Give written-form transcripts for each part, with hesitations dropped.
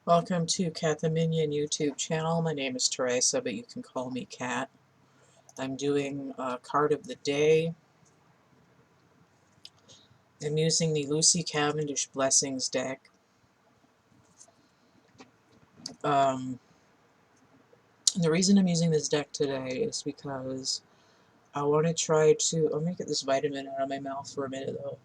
Welcome to CATtheMinion YouTube channel. My name is Teresa, but you can call me Cat. I'm doing a card of the day. I'm using the Lucy Cavendish Blessings deck. The reason I'm using this deck today is because I want to try to... Let me get this vitamin out of my mouth for a minute, though.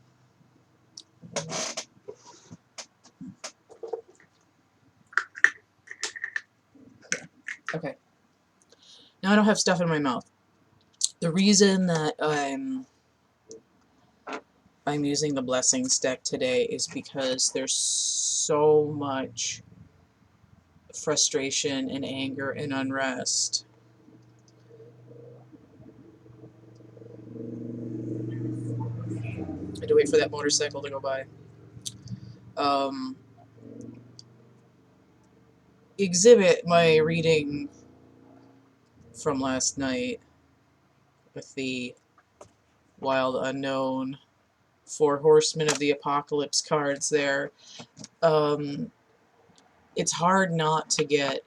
Okay. Now I don't have stuff in my mouth. The reason that I'm using the Blessings deck today is because there's so much frustration and anger and unrest. I had to wait for that motorcycle to go by. Exhibit my reading from last night with the Wild Unknown, Four Horsemen of the Apocalypse cards there. It's hard not to get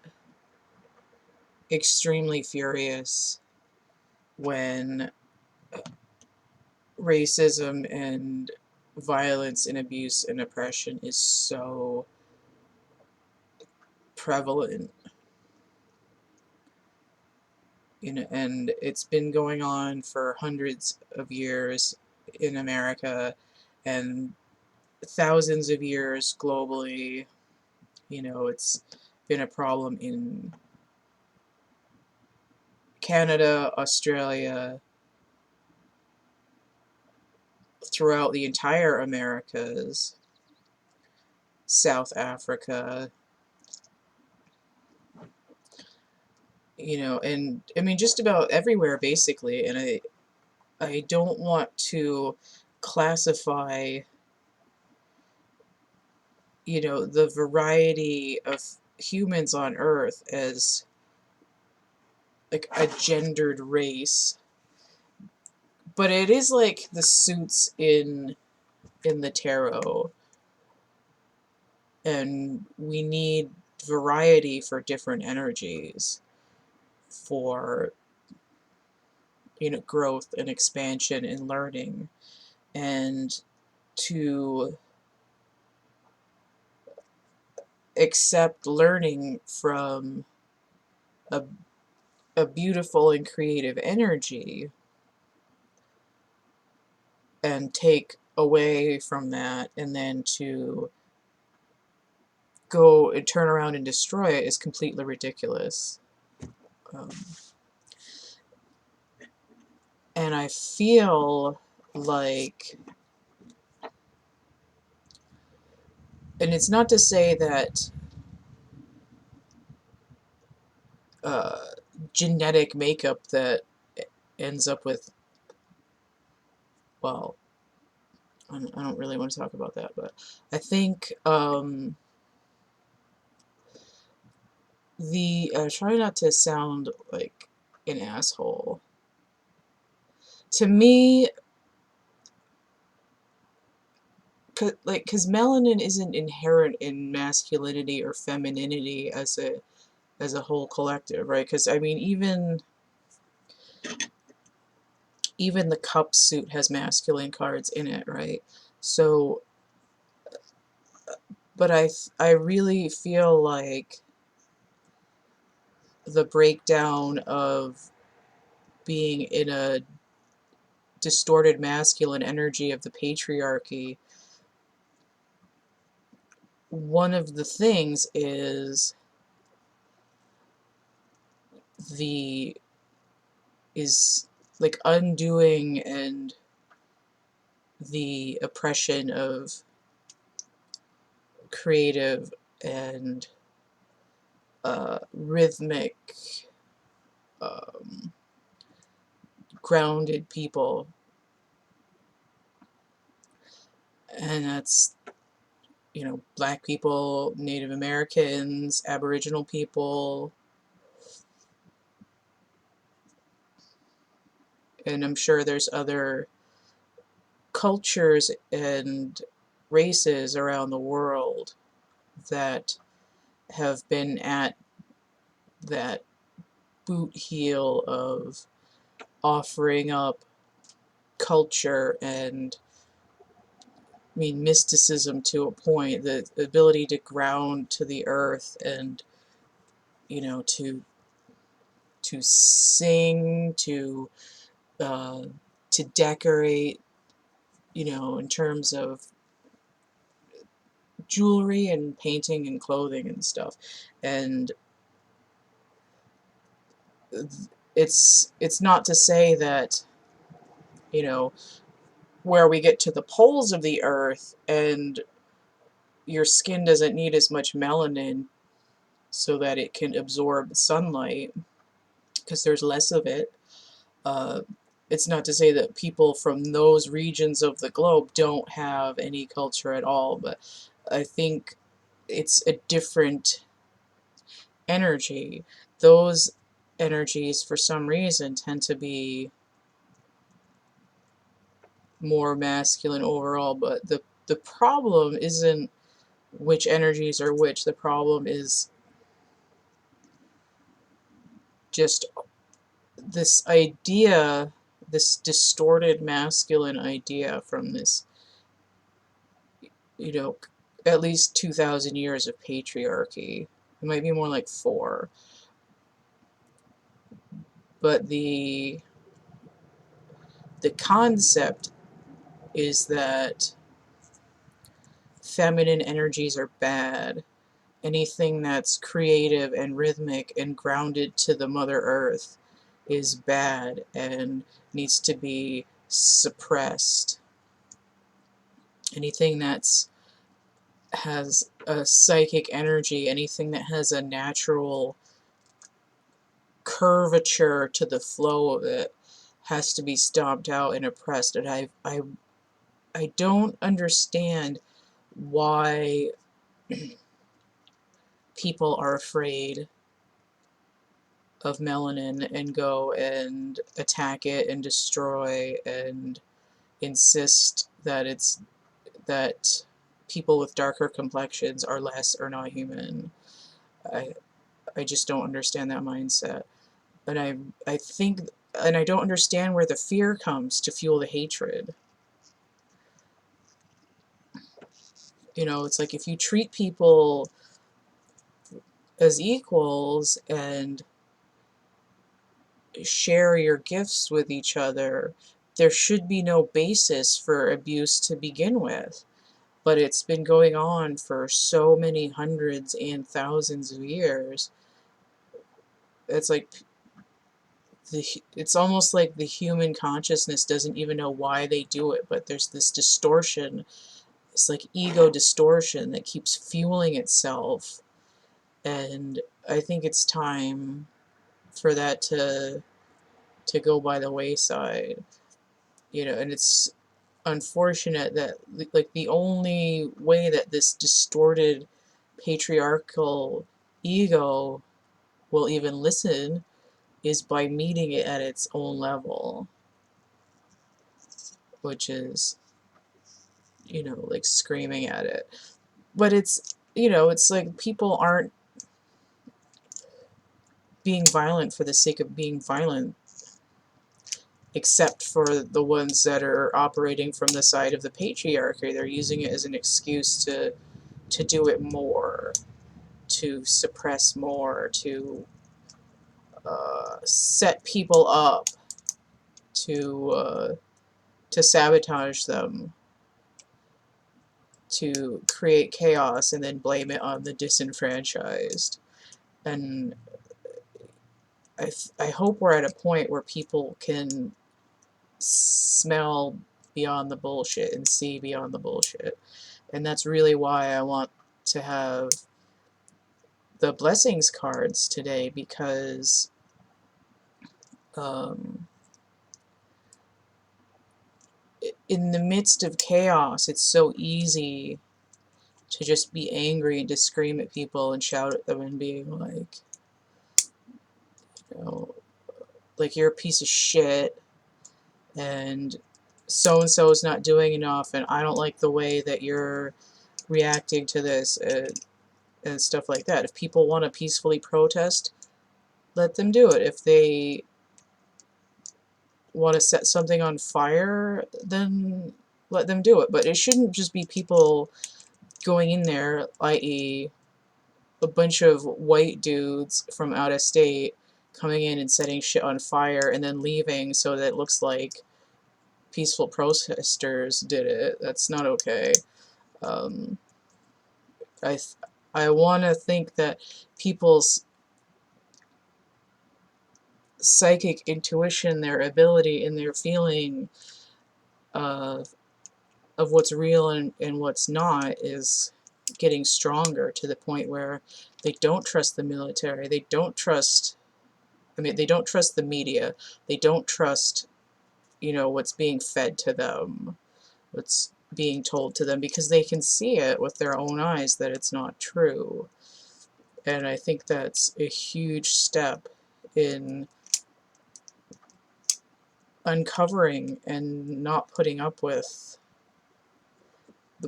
extremely furious when racism and violence and abuse and oppression is so prevalent. And it's been going on for hundreds of years in America and thousands of years globally. It's been a problem in Canada, Australia, throughout the entire Americas, South Africa, and I mean just about everywhere basically. And I don't want to classify the variety of humans on Earth as like a gendered race, but it is like the suits in the tarot, and we need variety for different energies for growth and expansion and learning, and to accept learning from a beautiful and creative energy and take away from that, and then to go and turn around and destroy it is completely ridiculous. And I feel like, and it's not to say that genetic makeup that ends up with, well, I don't really want to talk about that, but I think try not to sound like an asshole. To me, because melanin isn't inherent in masculinity or femininity as a whole collective, right? Because I mean, even the cup suit has masculine cards in it, right? So, but I really feel like the breakdown of being in a distorted masculine energy of the patriarchy, one of the things is like undoing and the oppression of creative and rhythmic, grounded people. And that's, Black people, Native Americans, Aboriginal people, and I'm sure there's other cultures and races around the world that have been at that boot heel of offering up culture and, I mean, mysticism to a point, the ability to ground to the earth and, you know, to sing, uh, to decorate, you know, in terms of jewelry and painting and clothing and stuff. And it's not to say that, you know, where we get to the poles of the earth and your skin doesn't need as much melanin so that it can absorb sunlight because there's less of it. Uh, it's not to say that people from those regions of the globe don't have any culture at all, but I think it's a different energy. Those energies, for some reason, tend to be more masculine overall, but the problem isn't which energies are which. The problem is just this idea, this distorted masculine idea from this, you know, at least 2,000 years of patriarchy. It might be more like 4. But the concept is that feminine energies are bad. Anything that's creative and rhythmic and grounded to the Mother Earth is bad and needs to be suppressed. Anything that's has a psychic energy, anything that has a natural curvature to the flow of it has to be stomped out and oppressed. And I don't understand why people are afraid of melanin and go and attack it and destroy and insist that that people with darker complexions are less or not human. I I just don't understand that mindset. And I think, and I don't understand where the fear comes to fuel the hatred. You know, it's like if you treat people as equals and share your gifts with each other, there should be no basis for abuse to begin with. But it's been going on for so many hundreds and thousands of years. It's like it's almost like the human consciousness doesn't even know why they do it, but there's this distortion. It's like ego distortion that keeps fueling itself. And I think it's time for that to go by the wayside. You know, and it's unfortunate that, like, the only way that this distorted patriarchal ego will even listen is by meeting it at its own level, which is, you know, like screaming at it. But it's, you know, it's like people aren't being violent for the sake of being violent, except for the ones that are operating from the side of the patriarchy. They're using it as an excuse to do it more, to suppress more, to set people up, to sabotage them, to create chaos and then blame it on the disenfranchised. And I hope we're at a point where people can smell beyond the bullshit and see beyond the bullshit. And that's really why I want to have the blessings cards today, because in the midst of chaos, it's so easy to just be angry and to scream at people and shout at them and being like, you know, like, you're a piece of shit and so is not doing enough and I don't like the way that you're reacting to this. and stuff like that. If people want to peacefully protest, let them do it. If they want to set something on fire, then let them do it. But it shouldn't just be people going in there, i.e. a bunch of white dudes from out of state coming in and setting shit on fire and then leaving so that it looks like peaceful protesters did it. That's not okay. Um, I I want to think that people's psychic intuition, their ability, and their feeling of what's real and what's not is getting stronger to the point where they don't trust the military. They don't trust. I mean, they don't trust the media. They don't trust, you know, what's being fed to them, what's being told to them, because they can see it with their own eyes that it's not true. And I think that's a huge step in uncovering and not putting up with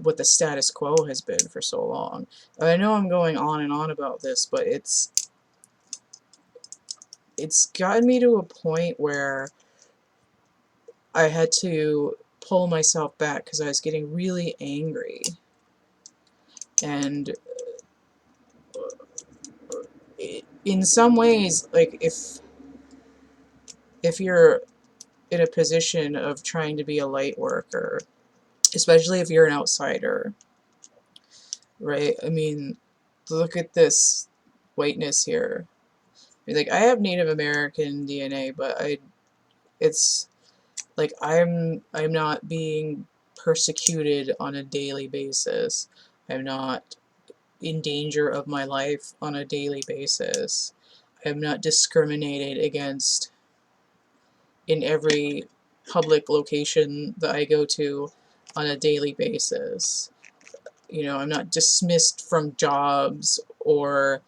what the status quo has been for so long. I know I'm going on and on about this, but it's gotten me to a point where I had to pull myself back because I was getting really angry. And in some ways, like if you're in a position of trying to be a light worker, especially if you're an outsider, right? I mean, look at this whiteness here. Like, I have Native American DNA, but it's like I'm not being persecuted on a daily basis. I'm not in danger of my life on a daily basis. I'm not discriminated against in every public location that I go to on a daily basis. You know, I'm not dismissed from jobs or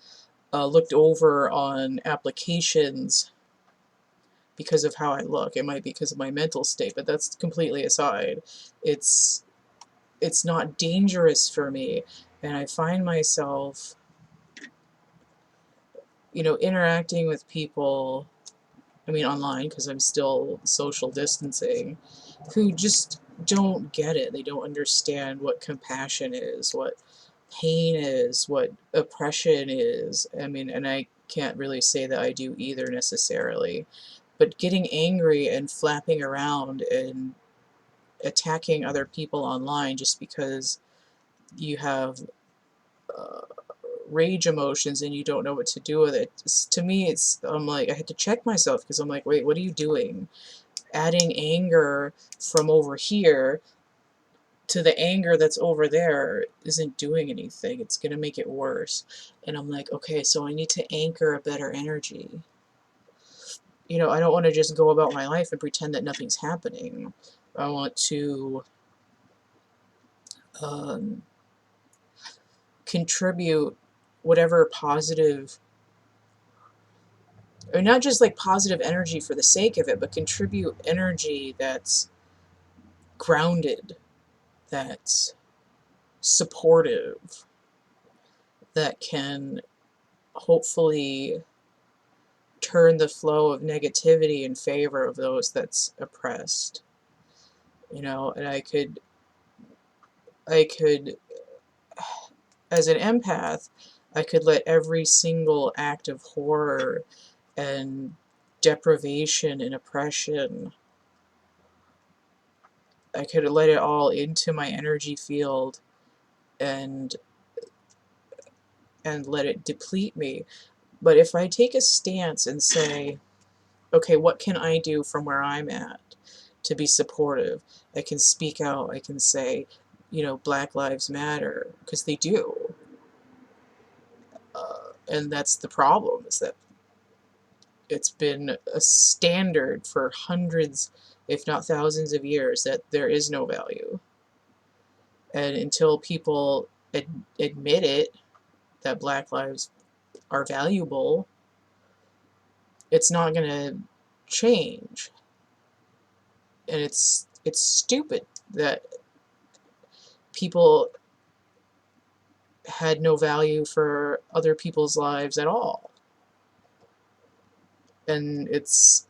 looked over on applications because of how I look. It might be because of my mental state, but that's completely aside. It's not dangerous for me, and I find myself, you know, interacting with people, I mean online because I'm still social distancing, who just don't get it. They don't understand what compassion is, what pain is, what oppression is. I mean, and I can't really say that I do either necessarily. But getting angry and flapping around and attacking other people online just because you have uh, rage emotions and you don't know what to do with it. To me, I'm like, I had to check myself because I'm like, wait, what are you doing? Adding anger from over here to the anger that's over there isn't doing anything. It's going to make it worse. And I'm like, okay, so I need to anchor a better energy. You know, I don't want to just go about my life and pretend that nothing's happening. I want to um, contribute whatever positive, or not just like positive energy for the sake of it, but contribute energy that's grounded, that's supportive, that can hopefully turn the flow of negativity in favor of those that's oppressed. You know, and I could, as an empath, I could let every single act of horror and deprivation and oppression, I could let it all into my energy field and let it deplete me. But if I take a stance and say, okay, what can I do from where I'm at to be supportive? I can speak out. I can say, you know, Black Lives Matter, because they do. And that's the problem, is that it's been a standard for hundreds, if not thousands of years, that there is no value. And until people admit it, that Black lives are valuable, it's not going to change. And it's stupid that people had no value for other people's lives at all. And it's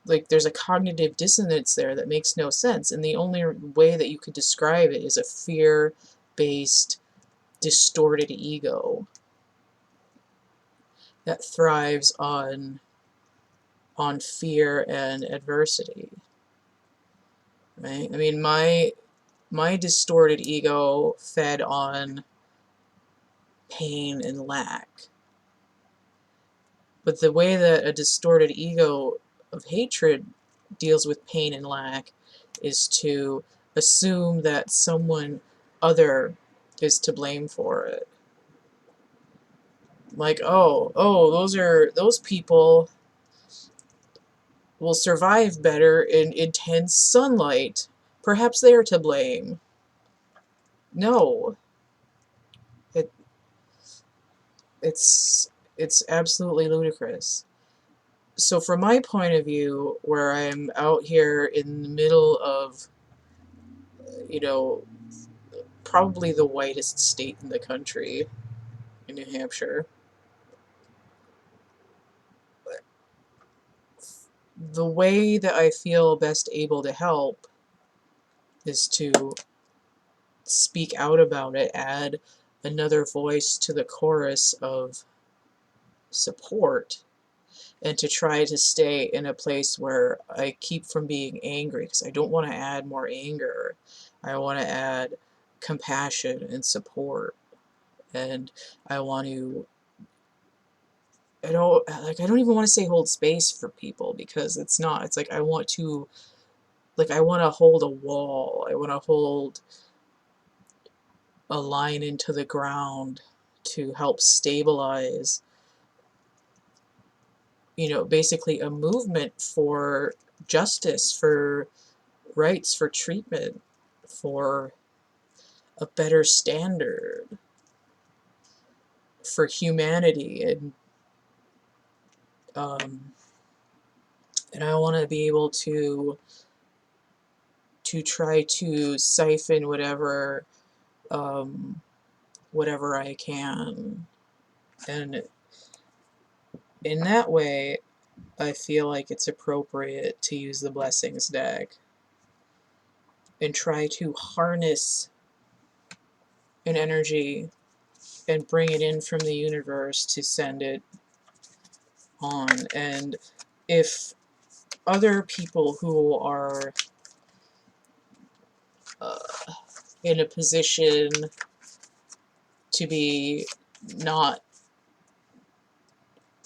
like there's a cognitive dissonance there that makes no sense, and the only way that you could describe it is a fear-based, distorted ego that thrives on fear and adversity, right? I mean, my distorted ego fed on pain and lack. But the way that a distorted ego of hatred deals with pain and lack is to assume that someone other is to blame for it. Like, oh, those people will survive better in intense sunlight. Perhaps they are to blame. No. It's absolutely ludicrous. So from my point of view, where I'm out here in the middle of, you know, probably the whitest state in the country, in New Hampshire, the way that I feel best able to help is to speak out about it, add another voice to the chorus of support, and to try to stay in a place where I keep from being angry, because I don't want to add more anger. I want to add compassion and support, and I want to, I don't even want to say hold space for people, because it's not. It's like I want to hold a wall. I want to hold a line into the ground to help stabilize, basically a movement for justice, for rights, for treatment, for a better standard, for humanity, and I want to be able to try to siphon whatever I can, and in that way I feel like it's appropriate to use the blessings deck and try to harness an energy and bring it in from the universe to send it on. And if other people who are in a position to be not,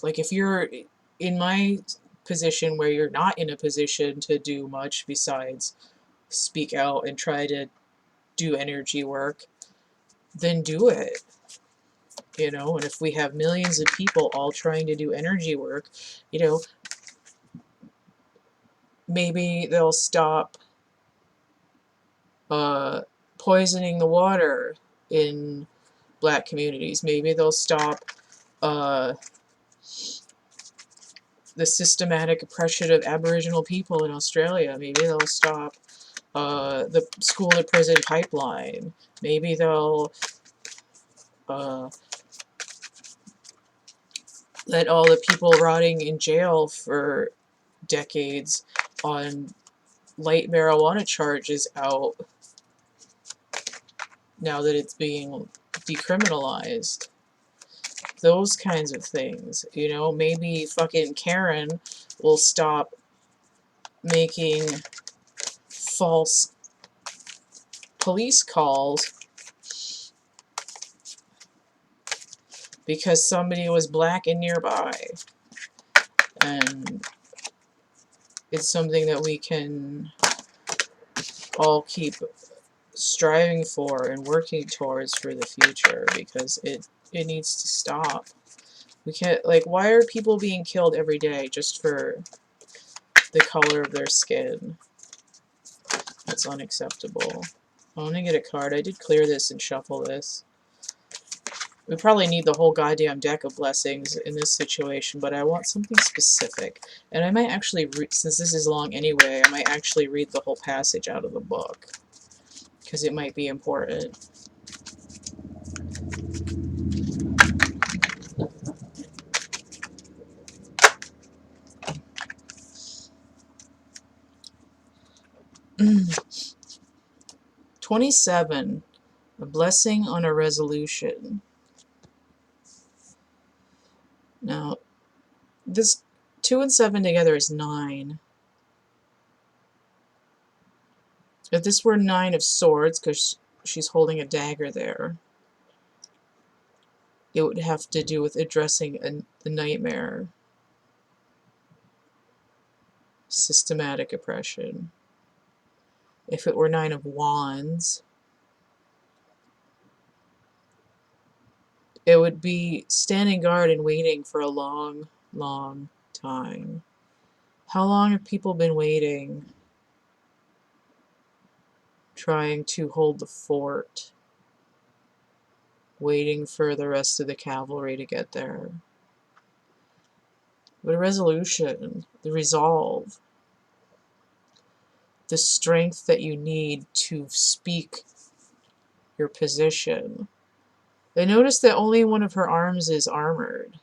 like if you're in my position where you're not in a position to do much besides speak out and try to do energy work, then do it. And if we have millions of people all trying to do energy work, maybe they'll stop poisoning the water in black communities. Maybe they'll stop the systematic oppression of Aboriginal people in Australia. Maybe they'll stop the school-to-prison pipeline. Maybe they'll let all the people rotting in jail for decades on light marijuana charges out now that it's being decriminalized. Those kinds of things. Maybe fucking Karen will stop making false police calls because somebody was black and nearby. And it's something that we can all keep striving for and working towards for the future, because it needs to stop. We can't, why are people being killed every day just for the color of their skin? That's unacceptable. I want to get a card. I did clear this and shuffle this. We probably need the whole goddamn deck of blessings in this situation, but I want something specific. And I might actually, since this is long anyway, I might actually read the whole passage out of the book, because it might be important. $27. A blessing on a resolution. Now, this 2 and 7 together is 9. If this were 9 of Swords, because she's holding a dagger there, it would have to do with addressing the nightmare. Systematic oppression. If it were 9 of Wands, it would be standing guard and waiting for a long, long time. How long have people been waiting? Trying to hold the fort. Waiting for the rest of the cavalry to get there. But a resolution, the resolve, the strength that you need to speak your position. I noticed that only one of her arms is armored.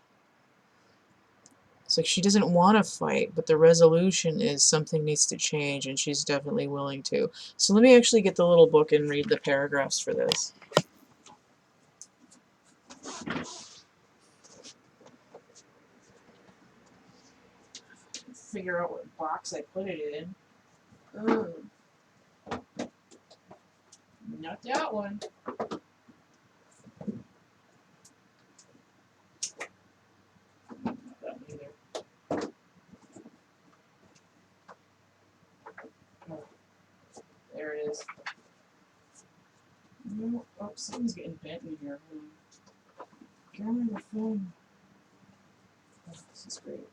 It's like she doesn't want to fight, but the resolution is something needs to change, and she's definitely willing to. So let me actually get the little book and read the paragraphs for this. Figure out what box I put it in. Not that one. Not that one either. Oh, there it is. No, oh, something's getting bent in here. Get on my phone. Oh, this is great.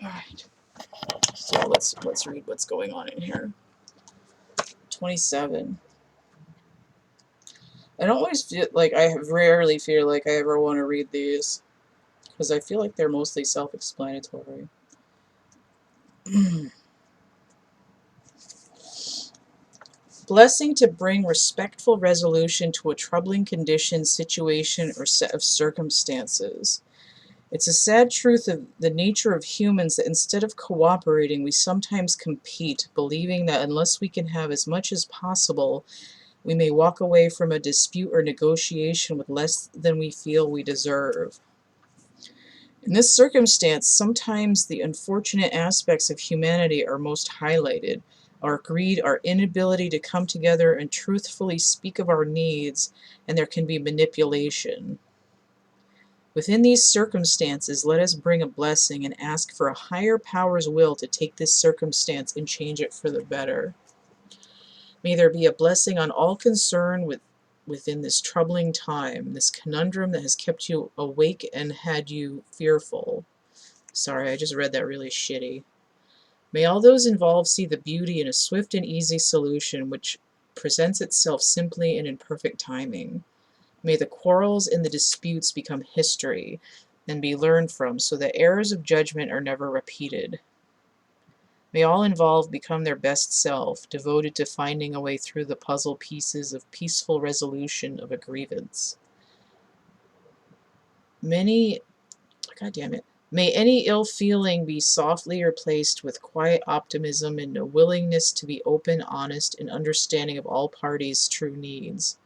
Alright. So let's read what's going on in here. 27. I don't always feel like rarely feel like I ever want to read these, because I feel like they're mostly self-explanatory. Blessing to bring respectful resolution to a troubling condition, situation, or set of circumstances. It's a sad truth of the nature of humans that instead of cooperating, we sometimes compete, believing that unless we can have as much as possible, we may walk away from a dispute or negotiation with less than we feel we deserve. In this circumstance, sometimes the unfortunate aspects of humanity are most highlighted. Our greed, our inability to come together and truthfully speak of our needs, and there can be manipulation. Within these circumstances, let us bring a blessing and ask for a higher power's will to take this circumstance and change it for the better. May there be a blessing on all concerned within this troubling time, this conundrum that has kept you awake and had you fearful. Sorry, I just read that really shitty. May all those involved see the beauty in a swift and easy solution which presents itself simply and in perfect timing. May the quarrels and the disputes become history and be learned from, so that errors of judgment are never repeated. May all involved become their best self, devoted to finding a way through the puzzle pieces of peaceful resolution of a grievance. May any ill feeling be softly replaced with quiet optimism and a willingness to be open, honest, and understanding of all parties' true needs.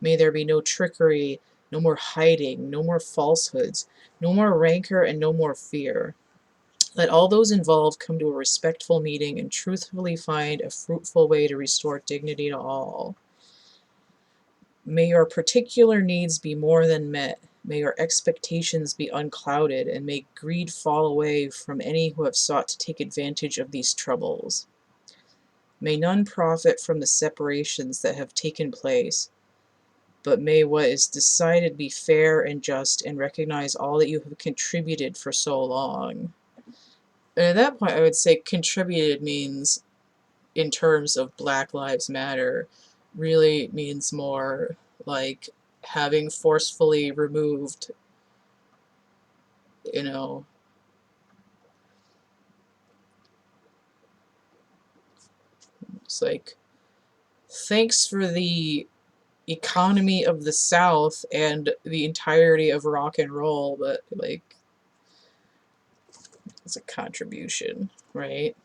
May there be no trickery, no more hiding, no more falsehoods, no more rancor, and no more fear. Let all those involved come to a respectful meeting and truthfully find a fruitful way to restore dignity to all. May your particular needs be more than met. May your expectations be unclouded, and may greed fall away from any who have sought to take advantage of these troubles. May none profit from the separations that have taken place, but may what is decided be fair and just, and recognize all that you have contributed for so long. And at that point, I would say contributed means, in terms of Black Lives Matter, really means more like having forcefully removed, you know, It's like, thanks for the economy of the South and the entirety of rock and roll, but like, it's a contribution, right?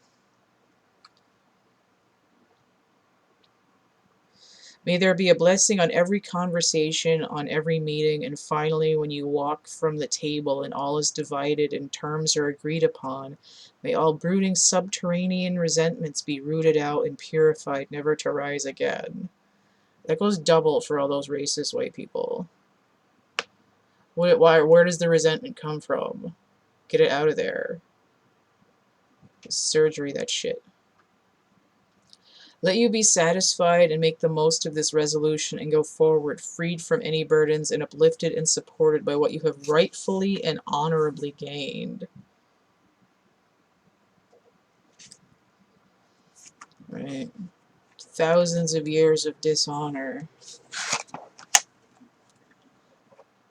May there be a blessing on every conversation, on every meeting, and finally, when you walk from the table and all is divided and terms are agreed upon, may all brooding subterranean resentments be rooted out and purified, never to rise again. That goes double for all those racist white people. Where does the resentment come from? Get it out of there. Surgery, that shit. Let you be satisfied and make the most of this resolution and go forward, freed from any burdens and uplifted and supported by what you have rightfully and honorably gained. Right? Thousands of years of dishonor.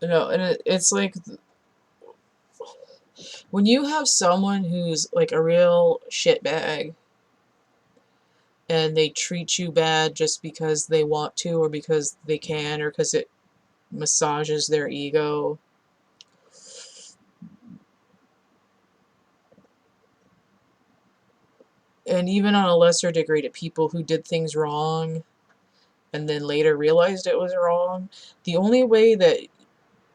No, and it's like, when you have someone who's like a real shitbag and they treat you bad just because they want to or because they can or because it massages their ego, and even on a lesser degree to people who did things wrong and then later realized it was wrong, the only way that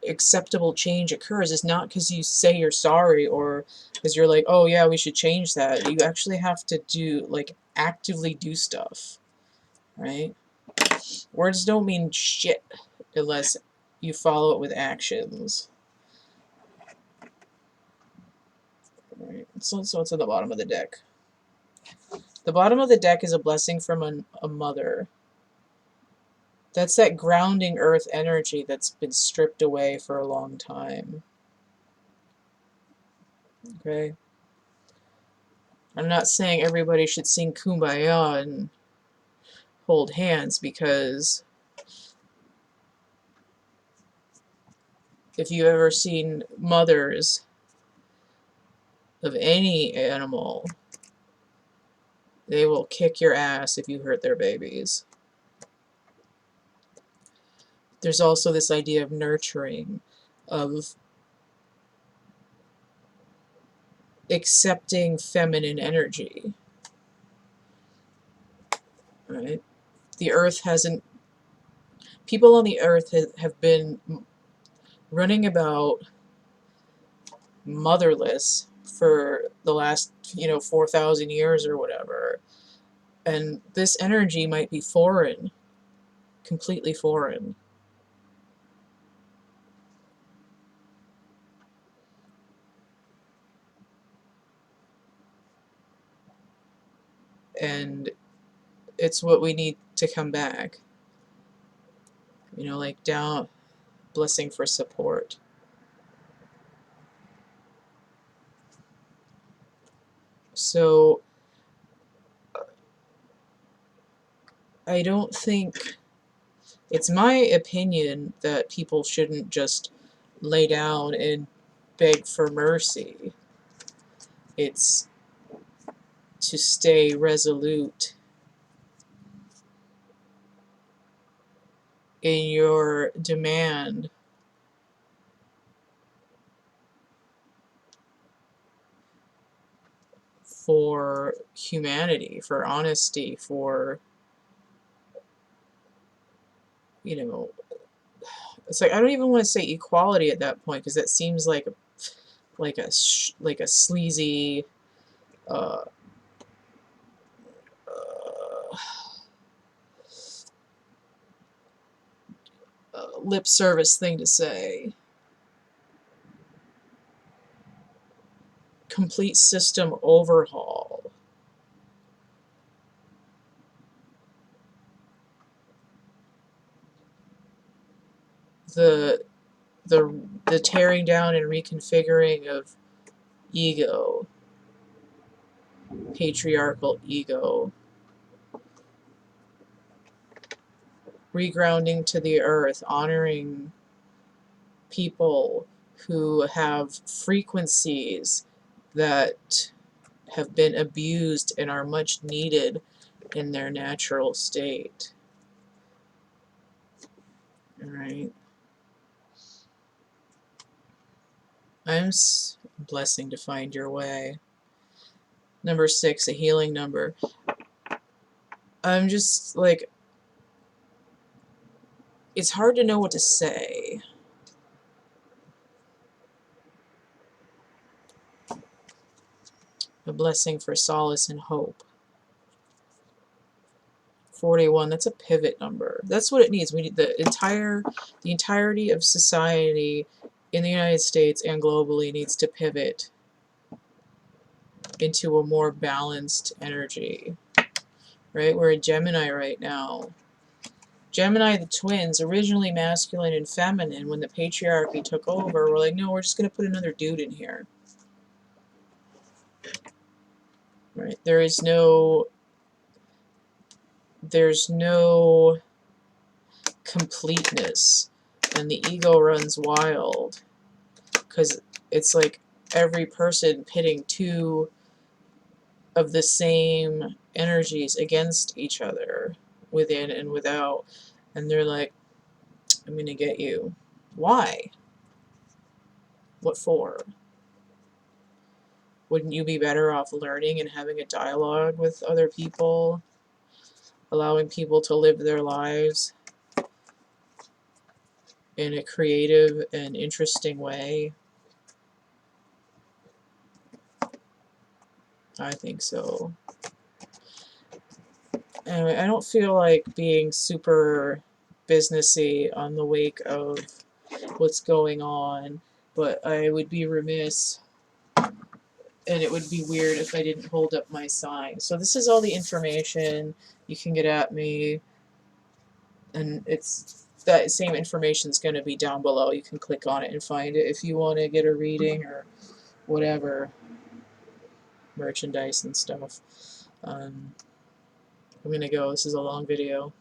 acceptable change occurs is not because you say you're sorry or because you're like, oh yeah, we should change that. You actually have to do, like, actively do stuff, right? Words don't mean shit unless you follow it with actions. Right. So what's at the bottom of the deck? The bottom of the deck is a blessing from a mother. That's that grounding earth energy that's been stripped away for a long time. Okay? I'm not saying everybody should sing Kumbaya and hold hands, because if you've ever seen mothers of any animal, they will kick your ass if you hurt their babies. There's also this idea of nurturing, of accepting feminine energy, right? The earth hasn't, people on the earth have been running about motherless for the last, 4,000 years or whatever. And this energy might be foreign, completely foreign. And it's what we need to come back. Like down, blessing for support. So I don't think, it's my opinion that people shouldn't just lay down and beg for mercy. It's to stay resolute in your demand for humanity, for honesty, for, it's like, I don't even want to say equality at that point, because that seems like a sleazy uh, lip service thing to say. Complete system overhaul. The tearing down and reconfiguring of ego, patriarchal ego, regrounding to the earth, honoring people who have frequencies that have been abused and are much needed in their natural state. Alright. I'm blessing to find your way. Number 6, a healing number. I'm just like, it's hard to know what to say. A blessing for solace and hope. 41, that's a pivot number. That's what it needs. We need the entirety of society in the United States and globally needs to pivot into a more balanced energy. Right? We're in Gemini right now. Gemini, the twins, originally masculine and feminine, when the patriarchy took over, we're like, no, we're just going to put another dude in here. Right? There's no completeness, and the ego runs wild, because it's like every person pitting two of the same energies against each other, within and without, and they're like, I'm gonna get you. Why? What for? Wouldn't you be better off learning and having a dialogue with other people, allowing people to live their lives in a creative and interesting way? I think so. Anyway, I don't feel like being super businessy on the wake of what's going on, but I would be remiss, and it would be weird if I didn't hold up my sign. So this is all the information. You can get at me, and it's that same information is going to be down below. You can click on it and find it if you want to get a reading or whatever, merchandise and stuff. I'm going to go. This is a long video.